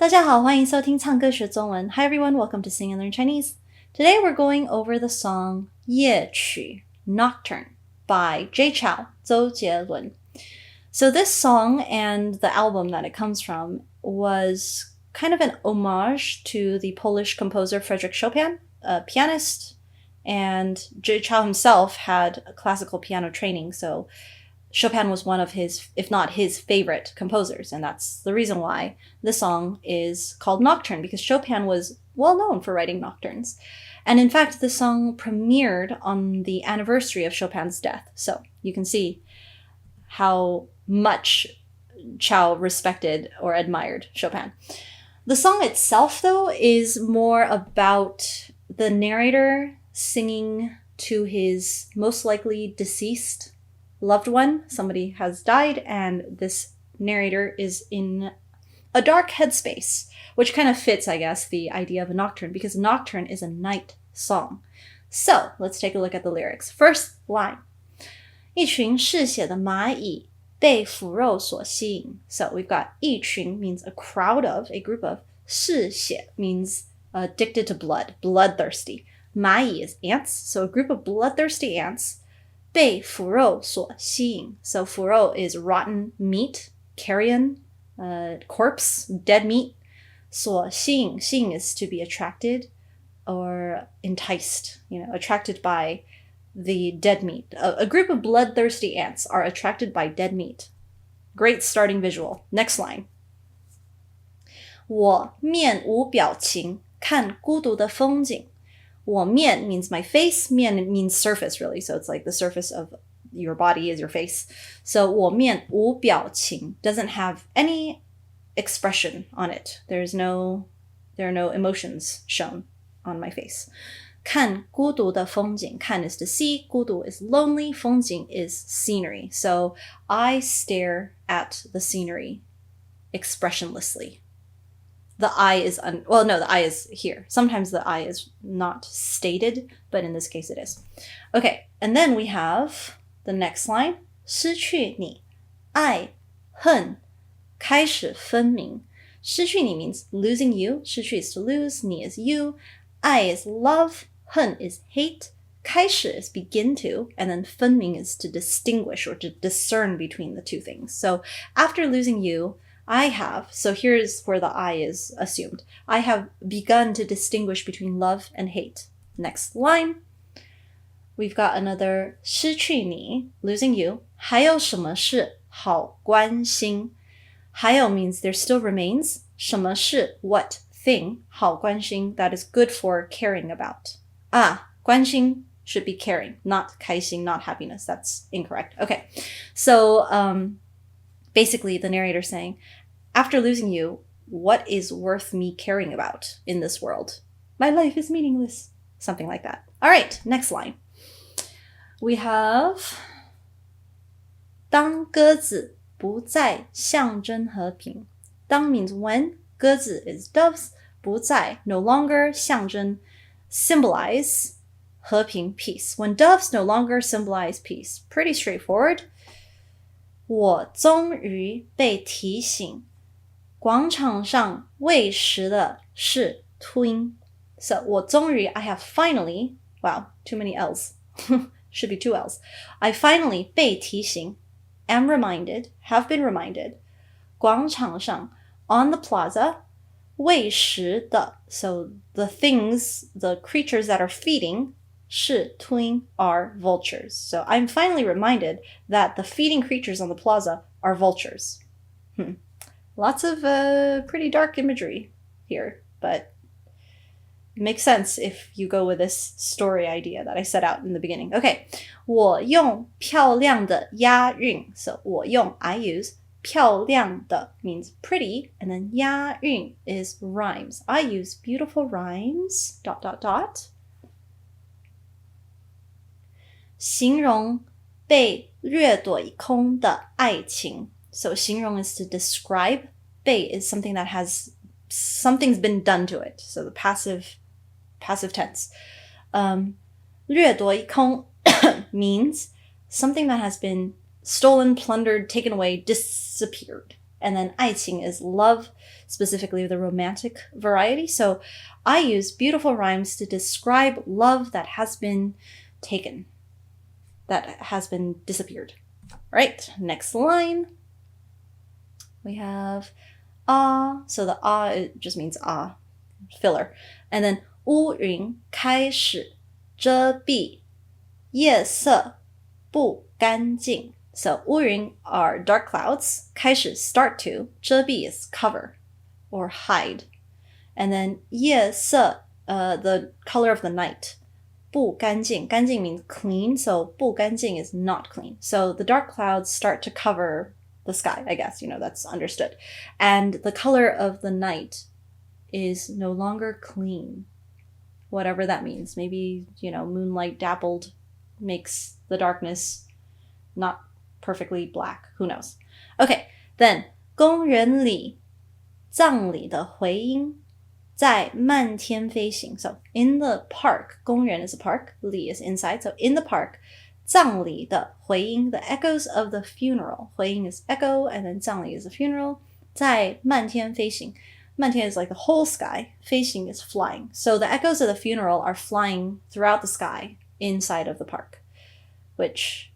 大家好，欢迎收听唱歌学中文。Hi everyone, welcome to Sing and Learn Chinese. Today we're going over the song 夜曲 Nocturne by Chou, 周杰伦. So this song and the album that it comes from was kind of an homage to the Polish composer Frédéric Chopin, a pianist, and Chou himself had a classical piano training, so Chopin was one of his, if not his favorite composers, and that's the reason why the song is called Nocturne, because Chopin was well known for writing nocturnes. And in fact, the song premiered on the anniversary of Chopin's death, so you can see how much Chou respected or admired Chopin. The song itself, though, is more about the narrator singing to his most likely deceased loved one. Somebody has died, and this narrator is in a dark headspace, which kind of fits, I guess, the idea of a nocturne, because a nocturne is a night song. So let's take a look at the lyrics. First line. 一群嗜血的蚂蚁被腐肉所吸引. So we've got 一群 means a crowd of, a group of. 嗜血 means addicted to blood, bloodthirsty. 蚂蚁 is ants, so a group of bloodthirsty ants. 被腐肉所吸引. So 腐肉 is rotten meat, carrion, corpse, dead meat. 所吸引, 吸引 is to be attracted or enticed, attracted by the dead meat. A group of bloodthirsty ants are attracted by dead meat. Great starting visual. Next line. 我面无表情看孤独的风景. 我面 means my face, 面 means surface really, so it's like the surface of your body is your face. So 我面无表情 doesn't have any expression on it. There are no emotions shown on my face. 看孤独的风景, 看 is to see, 孤独 is lonely, 风景 is scenery. So I stare at the scenery expressionlessly. The eye is, the eye is here. Sometimes the eye is not stated, but in this case it is. Okay, and then we have the next line. 失去你, 爱, 恨, 开始分明. 失去你 means losing you. 失去 is to lose, 你 is you. 爱 is love, 恨 is hate. 开始 is begin to, and then 分明 is to distinguish or to discern between the two things. So after losing you, I have, so here's where the I is assumed. I have begun to distinguish between love and hate. Next line. We've got another 失去你, losing you. 还有什么事好关心? 还有 means there still remains. 什么事 what thing? 好关心 that is good for caring about. 关心 should be caring, not 开心, not happiness. That's incorrect. Okay, so basically the narrator saying, after losing you, what is worth me caring about in this world? My life is meaningless. Something like that. All right, next line. We have 当鸽子不再象征和平. 当 means when, 鸽子 is doves, 不再 no longer, 象征 symbolize 和平 peace. When doves no longer symbolize peace. Pretty straightforward. 我终于被提醒，广场上喂食的是秃鹰。So 我终于 I have finally, wow, too many L's. Should be two L's. I finally 被提醒, am reminded, have been reminded. 广场上 on the plaza, 喂食的 so the things, the creatures that are feeding 是秃鹰 are vultures. So I'm finally reminded that the feeding creatures on the plaza are vultures. Lots of pretty dark imagery here, but it makes sense if you go with this story idea that I set out in the beginning. Okay, 我用漂亮的押韵. So 我用 I use 漂亮的 means pretty, and then 押韵 is rhymes. I use beautiful rhymes, ... 形容被掠夺一空的爱情. So 形容 is to describe. 被 is something that has, something's been done to it. So the passive tense. 掠夺一空 means something that has been stolen, plundered, taken away, disappeared. and then 爱情 is love, specifically the romantic variety. So I use beautiful rhymes to describe love that has been taken, that has been disappeared. Right, next line. We have so the it just means filler. And then 乌云开始遮蔽夜色不干净. So 乌云 are dark clouds. 开始 start to. 遮蔽 is cover or hide. And then 夜色 the color of the night. 不干净 干净 means clean, so 不干净 is not clean. So the dark clouds start to cover the sky, I guess, that's understood. And the color of the night is no longer clean. Whatever that means. Maybe, moonlight dappled makes the darkness not perfectly black. Who knows? Okay, then 公园里葬礼的回音在漫天飞行. So in the park, 公园 is a park, 里 is inside. So in the park, 葬礼的回音, the echoes of the funeral. 回音 is echo, and then 葬礼 is a funeral. 在漫天飞行. 漫天 is like the whole sky. 飞行 is flying. So the echoes of the funeral are flying throughout the sky inside of the park. Which,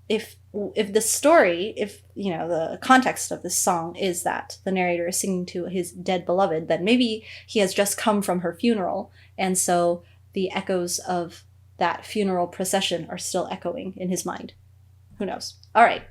if the story, the context of this song is that the narrator is singing to his dead beloved, then maybe he has just come from her funeral, and so the echoes of that funeral procession are still echoing in his mind. Who knows? All right.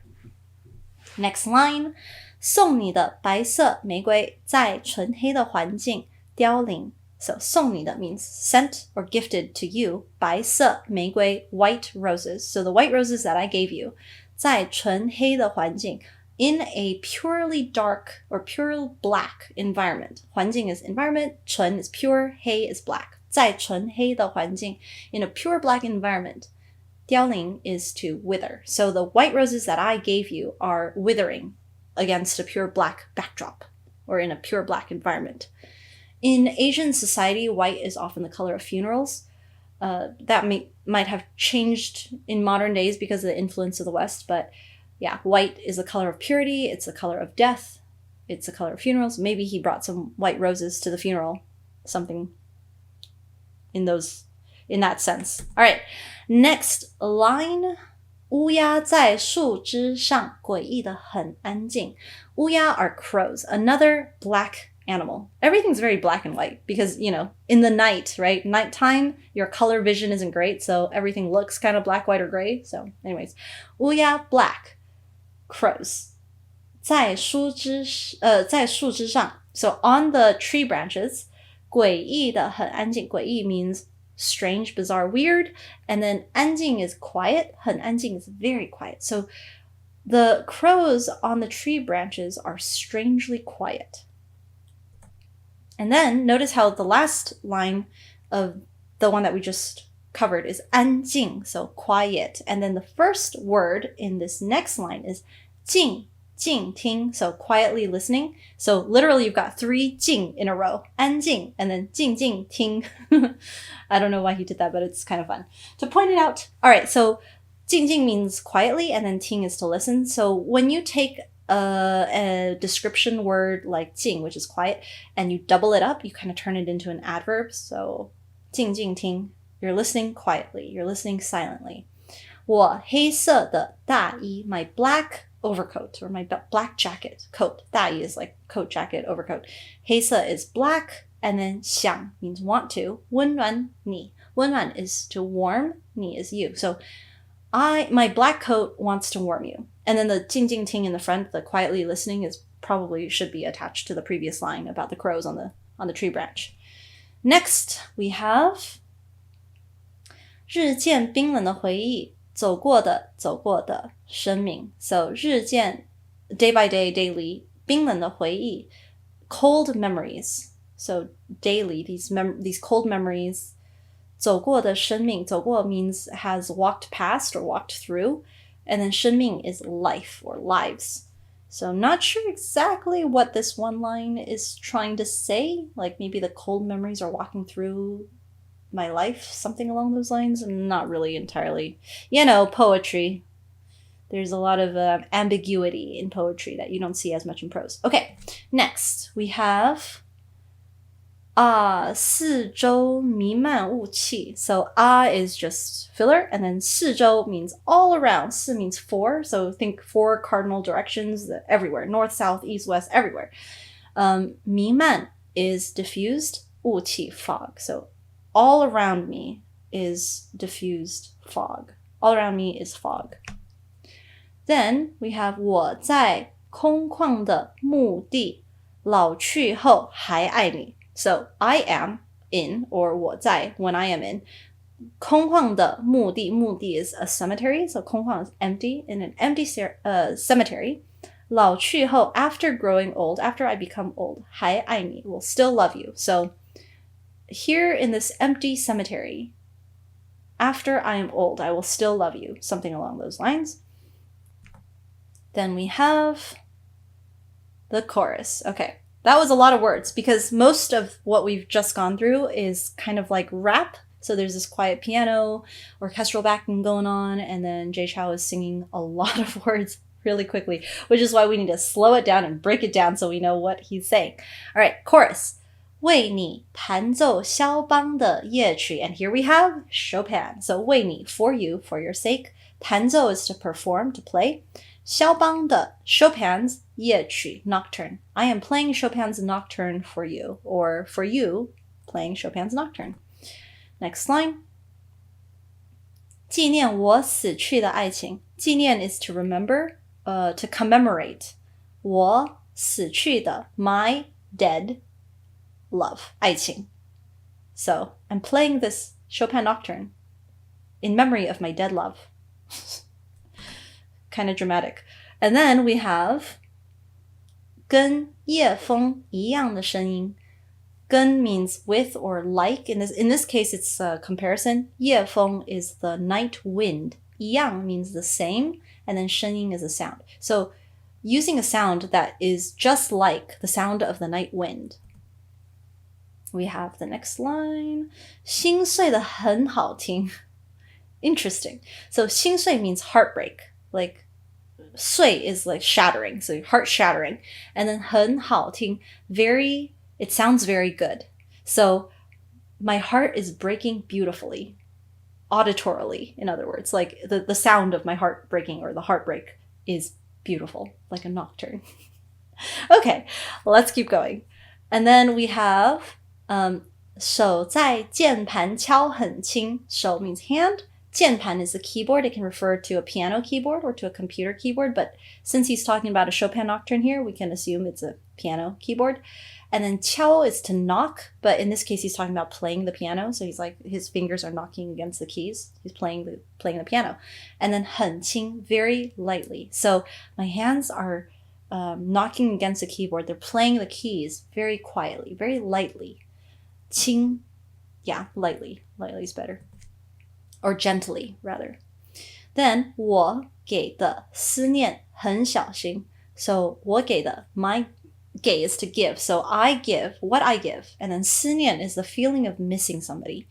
Next line. 送你的白色玫瑰在纯黑的环境凋零. So 送你的 means sent or gifted to you. 白色玫瑰 white roses. So the white roses that I gave you. 在纯黑的环境 in a purely dark or pure black environment. 环境 is environment. 纯 is pure. 黑 is black. 在纯黑的环境 in a pure black environment. 凋零 is to wither. So the white roses that I gave you are withering against a pure black backdrop or in a pure black environment. In Asian society, white is often the color of funerals. That might have changed in modern days because of the influence of the West, but yeah, white is the color of purity, it's the color of death, it's the color of funerals. Maybe he brought some white roses to the funeral, something in that sense. All right, next line. 乌鸦在树枝上诡异的很安静. 乌鸦 are crows, another black animal. Everything's very black and white because, in the night, right? Nighttime, your color vision isn't great, so everything looks kind of black, white, or gray. So anyways, 乌鸦 black, crows. 在树枝上. So on the tree branches, 诡异的很安静. 诡异 means strange, bizarre, weird. And then 安静 is quiet. 很安静 is very quiet. So the crows on the tree branches are strangely quiet. And then notice how the last line of the one that we just covered is 安静, so quiet. And then the first word in this next line is 静, 静听, so quietly listening. So literally you've got 3 静in a row. 安静, and then 静静听. I don't know why he did that, but it's kind of fun to point it out. All right, so 静静 means quietly, and then听is to listen. So when you take a description word like 静, which is quiet, and you double it up, you kind of turn it into an adverb. So 静静听, you're listening quietly, you're listening silently. 我黑色的大衣, my black overcoat or my black jacket, coat. 大衣 is like coat, jacket, overcoat. 黑色 is black, and then 想 means want to. 温暖你, 温暖 is to warm, 你 is you. So my black coat wants to warm you. And then the 静静听 in the front, the quietly listening, is probably should be attached to the previous line about the crows on the tree branch. Next, we have 日渐冰冷的回忆，走过的生命. So 日渐 day by day, daily, 冰冷的回忆, cold memories. So daily, these cold memories. 走过的生命, 走过 means has walked past or walked through, and then 生命 is life or lives. So not sure exactly what this one line is trying to say, like maybe the cold memories are walking through my life, something along those lines. I'm not really entirely, poetry. There's a lot of ambiguity in poetry that you don't see as much in prose. Okay, next we have 四周弥漫雾气. So is just filler, and then 四周 means all around. 四 means four, so think four cardinal directions everywhere. North, south, east, west, everywhere. 弥漫 is diffused, 雾气 fog. So all around me is diffused fog. All around me is fog. Then we have 我在空旷的墓地老去后还爱你. So I am in, or 我在 when I am in. 空旷的墓地, 墓地 is a cemetery, so 空旷 is empty. In an empty cemetery. 老去后 after growing old, after I become old, 还爱你 will still love you. So here in this empty cemetery, after I am old, I will still love you. Something along those lines. Then we have the chorus. Okay, that was a lot of words because most of what we've just gone through is kind of like rap. So there's this quiet piano, orchestral backing going on, and then Jay Chou is singing a lot of words really quickly, which is why we need to slow it down and break it down so we know what he's saying. All right, chorus. 为你弹奏肖邦的夜曲. And here we have Chopin. So 为你, for you, for your sake. 弹奏 is to perform, to play. 肖邦的 Chopin's 夜曲 Nocturne. I am playing Chopin's Nocturne for you, or for you playing Chopin's Nocturne. Next line. 纪念我死去的爱情. 纪念 is to remember, to commemorate. 我死去的 my dead love 爱情. So I'm playing this Chopin Nocturne in memory of my dead love. Kind of dramatic. And then we have 跟夜风一样的声音. 跟 means with or like. In this case, it's a comparison. 夜风 is the night wind. 一样 means the same. And then 声音 is a sound. So using a sound that is just like the sound of the night wind. We have the next line. 心碎的很好听. Interesting. So 心碎 means heartbreak. Like 碎 is like shattering, so heart shattering. And then 很好听, very, it sounds very good. So my heart is breaking beautifully, auditorily, in other words. Like the sound of my heart breaking, or the heartbreak, is beautiful, like a nocturne. Okay, let's keep going. And then we have 手在键盘敲很轻. 手 means hand. 键盘 is a keyboard. It can refer to a piano keyboard or to a computer keyboard, but since he's talking about a Chopin Nocturne here, we can assume it's a piano keyboard. And then 敲 is to knock, but in this case he's talking about playing the piano, so he's like, his fingers are knocking against the keys. He's playing the piano. And then 很轻, very lightly. So my hands are knocking against the keyboard. They're playing the keys very quietly, very lightly. 轻, yeah, lightly. Lightly is better. Or gently, rather. Then 我给的思念很小心. So 我给的, my 给 is to give. So I give what I give. And then 思念 is the feeling of missing somebody.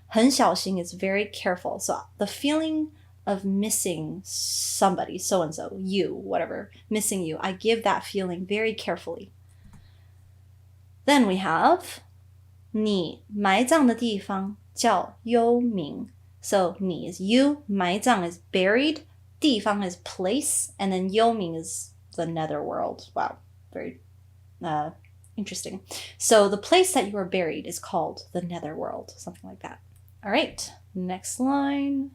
很小心 is very careful. So the feeling of missing somebody, so-and-so, you, whatever, missing you. I give that feeling very carefully. Then we have 你埋葬的地方叫幽冥. So 你 is you, 埋葬 is buried, 地方 is place, and then 幽冥 is the netherworld. Wow, very interesting. So the place that you are buried is called the netherworld, something like that. All right, next line.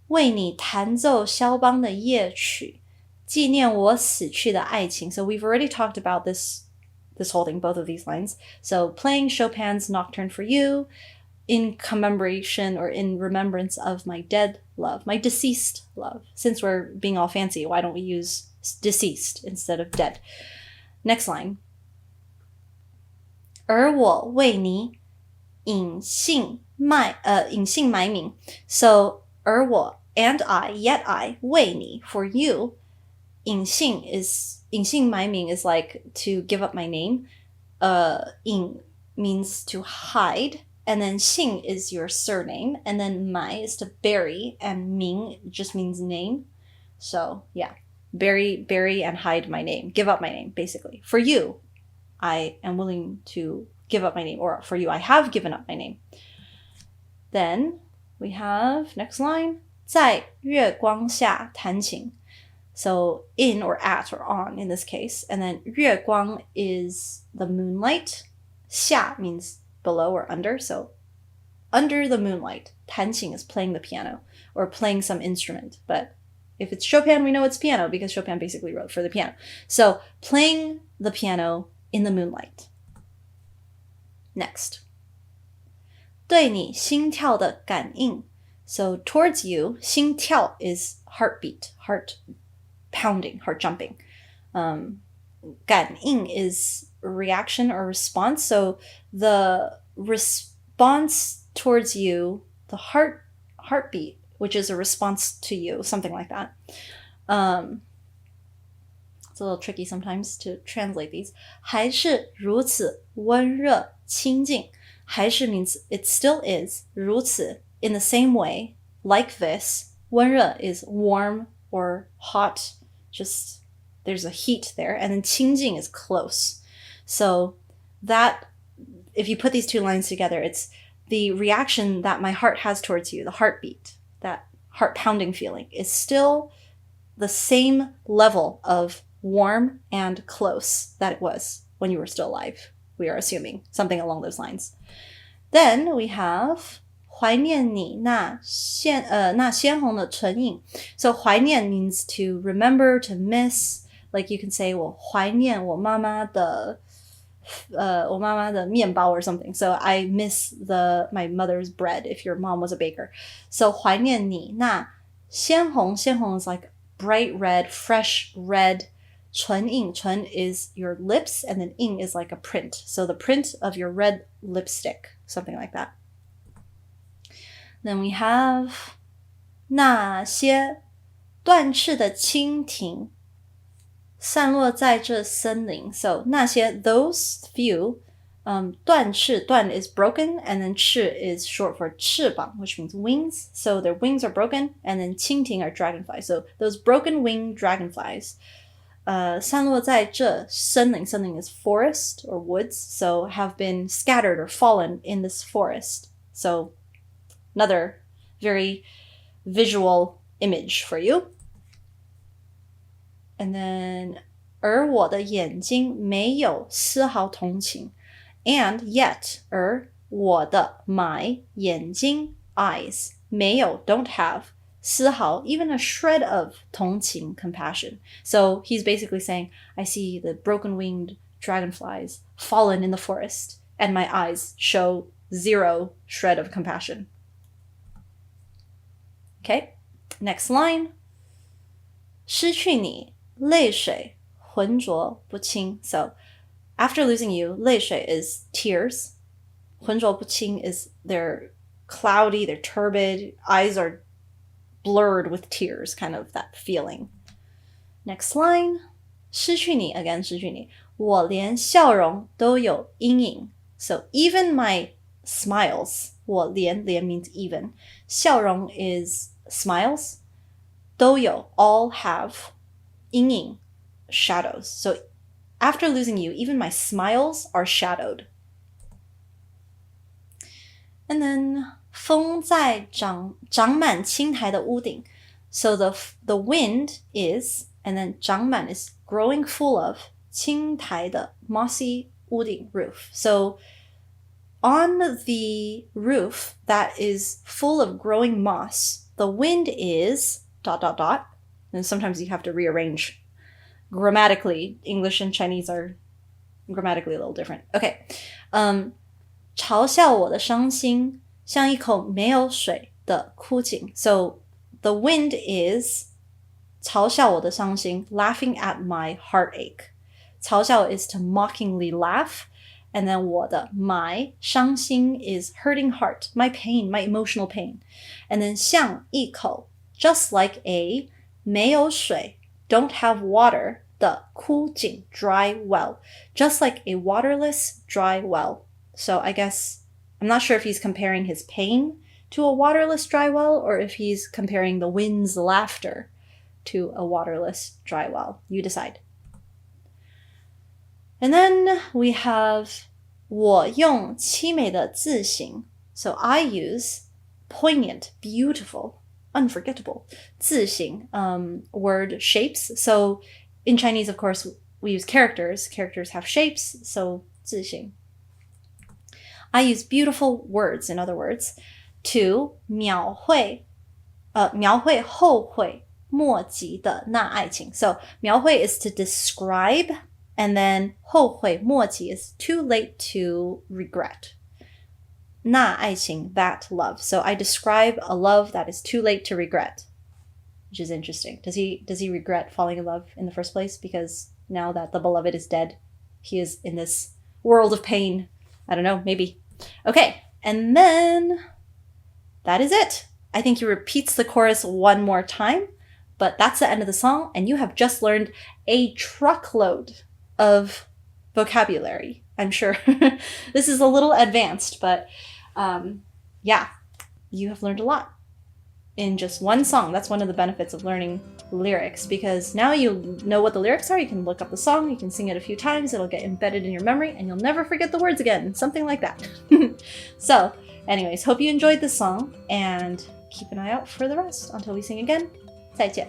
为你弹奏肖邦的夜曲，纪念我死去的爱情. So we've already talked about this whole thing, both of these lines. So playing Chopin's Nocturne for you, in commemoration or in remembrance of my dead love, my deceased love. Since we're being all fancy, why don't we use deceased instead of dead? Next line. 而我为你隐姓埋名. So 而我 and I, yet I, 为你 for you. 隐姓埋名 is like to give up my name. 隐 means to hide. and then 姓 is your surname, and then 买 is to bury, and 名 just means name. So yeah, bury and hide my name, give up my name, basically. For you, I am willing to give up my name, or for you, I have given up my name. Then we have, next line, 在月光下弹琴. So in or at or on in this case. And then 月光 is the moonlight. 下 means below or under. So under the moonlight. 弹琴 is playing the piano or playing some instrument. But if it's Chopin, we know it's piano because Chopin basically wrote for the piano. So playing the piano in the moonlight. Next. 对你心跳的感应. So towards you, 心跳 is heartbeat, heart pounding, heart jumping. 感应 is reaction or response. So the response towards you, the heartbeat, which is a response to you, something like that. It's a little tricky sometimes to translate these. 还是如此温热清静. 还是 means it still is. 如此 in the same way, like this. 温热 is warm or hot. Just there's a heat there. And then 清静 is close. So that, if you put these two lines together, it's the reaction that my heart has towards you, the heartbeat, that heart pounding feeling is still the same level of warm and close that it was when you were still alive. We are assuming something along those lines. Then we have 怀念你那鲜红的唇印. So 怀念 means to remember, to miss. Like you can say, 我怀念我妈妈的面包 or something. So I miss my mother's bread if your mom was a baker. So 怀念你那鲜红 is like bright red, fresh red. 唇印 is your lips, and then 印 is like a print. So the print of your red lipstick, something like that. Then we have 那些断翅的蜻蜓散落在这森林. So 那些 those few. 断翅 断 is broken, and then 翅 is short for 翅膀, which means wings. So their wings are broken, and then 蜻蜓 are dragonflies. So those broken winged dragonflies. 散落在这森林 is forest or woods, so have been scattered or fallen in this forest. So another very visual image for you. And then 而我的眼睛没有丝毫同情. And yet, 而我的 my 眼睛 eyes 没有 don't have 丝毫 even a shred of 同情 compassion. So he's basically saying, I see the broken-winged dragonflies fallen in the forest, and my eyes show zero shred of compassion. Okay, next line. 失去你泪水浑浊不清. So after losing you, 泪水 is tears. 浑浊不清 is they're cloudy, they're turbid, eyes are blurred with tears, kind of that feeling. Next line. 失去你 again, 失去你我连笑容都有阴影. So even my smiles, 我连 means even. 笑容 is smiles. 都有 all have 阴影 shadows. So after losing you, even my smiles are shadowed. And then 风在长满青苔的屋顶. So the wind is, and then 长满 is growing full of 青苔的 mossy 屋顶 roof. So on the roof that is full of growing moss, the wind is ... And sometimes you have to rearrange grammatically. English and Chinese are grammatically a little different. Okay. 嘲笑我的伤心像一口没有水的枯井. So the wind is 嘲笑我的伤心, laughing at my heartache. 嘲笑 is to mockingly laugh. And then 我的 my 伤心 is hurting heart, my pain, my emotional pain. And then 像一口 just like a 没有水 don't have water 的枯井 dry well, just like a waterless dry well. So I guess I'm not sure if he's comparing his pain to a waterless dry well or if he's comparing the wind's laughter to a waterless dry well. You decide. And then we have 我用凄美的字形. So I use poignant, beautiful, unforgettable 字形, word shapes. So in Chinese, of course, we use characters. Characters have shapes, so 字形. I use beautiful words, in other words, to 描绘后会莫及的那爱情. So 描绘 is to describe, and then 后会莫及 is too late to regret. 那爱情, that love. So I describe a love that is too late to regret, which is interesting. Does he regret falling in love in the first place? Because now that the beloved is dead, he is in this world of pain. I don't know, maybe. Okay, and then that is it. I think he repeats the chorus one more time, but that's the end of the song, and you have just learned a truckload of vocabulary, I'm sure. This is a little advanced, but yeah, you have learned a lot in just one song. That's one of the benefits of learning lyrics, because now you know what the lyrics are. You can look up the song, you can sing it a few times, it'll get embedded in your memory, and you'll never forget the words again. Something like that. So, anyways, hope you enjoyed this song, and keep an eye out for the rest. Until we sing again, 再见.